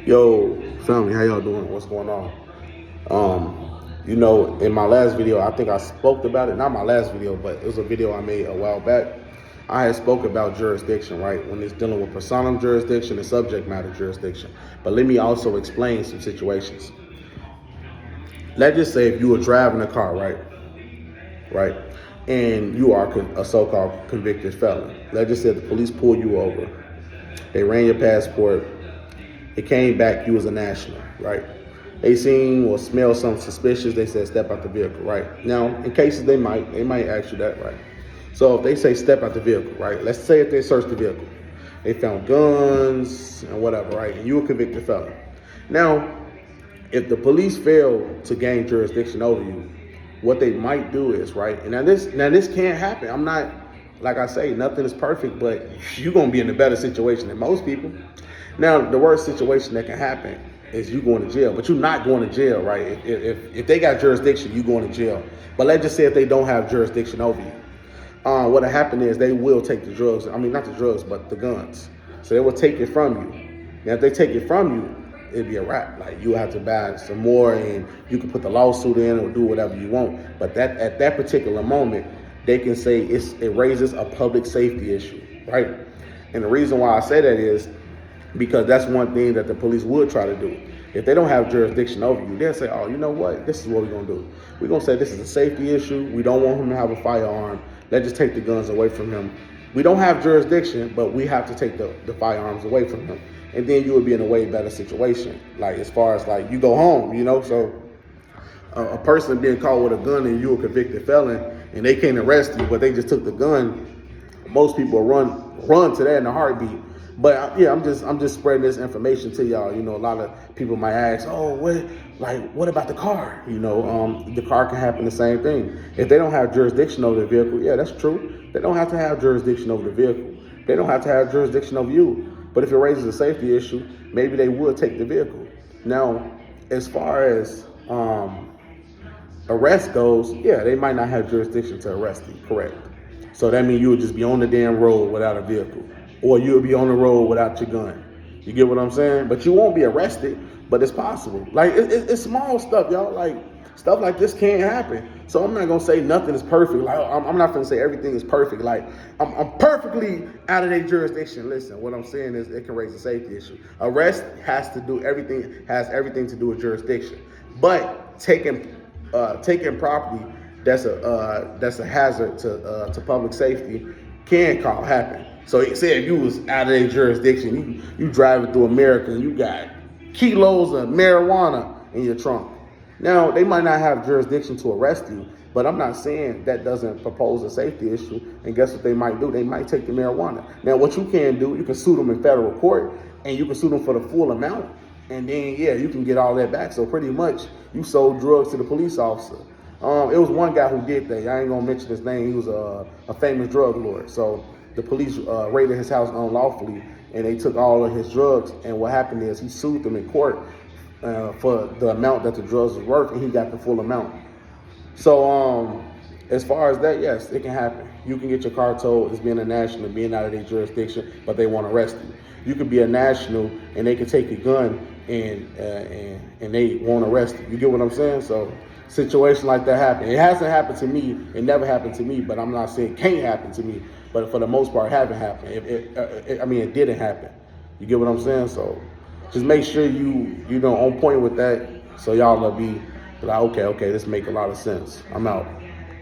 Yo, family, how y'all doing? What's going on? In my last video, I think I spoke about it. Not my last video, but it was a video I made a while back. I had spoke about jurisdiction, right? When it's dealing with personam jurisdiction and subject matter jurisdiction. But let me also explain some situations. Let's just say if you were driving a car, right, and you are a so-called convicted felon. Let's just say the police pull you over. They ran your passport. It came back, you was a national, right? They seen or smelled something suspicious. They said, step out the vehicle, right? Now, in cases they might ask you that, right? So if they say step out the vehicle, right? Let's say if they searched the vehicle, they found guns and whatever, right? And you were convicted felon. Now, if the police fail to gain jurisdiction over you, what they might do is, right? And now this can't happen. I'm not, like I say, nothing is perfect, but you're gonna be in a better situation than most people. Now, the worst situation that can happen is you going to jail, but you're not going to jail, right? If they got jurisdiction, you going to jail. But let's just say if they don't have jurisdiction over you, what'll happen is they will take the drugs. I mean, not the drugs, but the guns. So they will take it from you. Now, if they take it from you, it'd be a wrap. Like you have to buy some more, and you can put the lawsuit in or do whatever you want. But that at that particular moment, they can say it raises a public safety issue, right? And the reason why I say that is because that's one thing that the police would try to do. If they don't have jurisdiction over you, they'll say, oh, you know what? This is what we're going to do. We're going to say this is a safety issue. We don't want him to have a firearm. Let's just take the guns away from him. We don't have jurisdiction, but we have to take the firearms away from him. And then you would be in a way better situation. Like as far as like you go home, so a person being caught with a gun and you're a convicted felon and they can't arrest you, but they just took the gun, most people run to that in a heartbeat. But yeah, I'm just spreading this information to y'all. A lot of people might ask, oh, what about the car? The car can happen the same thing. If they don't have jurisdiction over the vehicle, yeah, that's true. They don't have to have jurisdiction over the vehicle. They don't have to have jurisdiction over you. But if it raises a safety issue, maybe they would take the vehicle. Now, as far as arrest goes, yeah, they might not have jurisdiction to arrest you, correct. So that means you would just be on the damn road without a vehicle. Or you'll be on the road without your gun. You get what I'm saying? But you won't be arrested, but it's possible. Like, it's small stuff, y'all. Like, stuff like this can't happen. So I'm not going to say nothing is perfect. Like, I'm not going to say everything is perfect. Like, I'm perfectly out of their jurisdiction. Listen, what I'm saying is it can raise a safety issue. Arrest has everything to do with jurisdiction. But taking property that's a hazard to public safety can happen. So say if you was out of their jurisdiction, you driving through America and you got kilos of marijuana in your trunk. Now, they might not have jurisdiction to arrest you, but I'm not saying that doesn't propose a safety issue. And guess what they might do? They might take the marijuana. Now, what you can do, you can sue them in federal court and you can sue them for the full amount. And then, yeah, you can get all that back. So pretty much you sold drugs to the police officer. It was one guy who did that. I ain't gonna mention his name. He was a famous drug lord. So the police raided his house unlawfully, and they took all of his drugs. And what happened is he sued them in court for the amount that the drugs was worth, and he got the full amount. So as far as that, yes, it can happen. You can get your car towed as being a national, being out of their jurisdiction, but they want to arrest you. You could be a national, and they can take your gun, and they won't arrest you. You get what I'm saying? So situation like that happen. It hasn't happened to me. It never happened to me, but I'm not saying it can't happen to me. But for the most part, it haven't happened. It didn't happen. You get what I'm saying? So just make sure you on point with that, so y'all will be like, okay, this make a lot of sense. I'm out.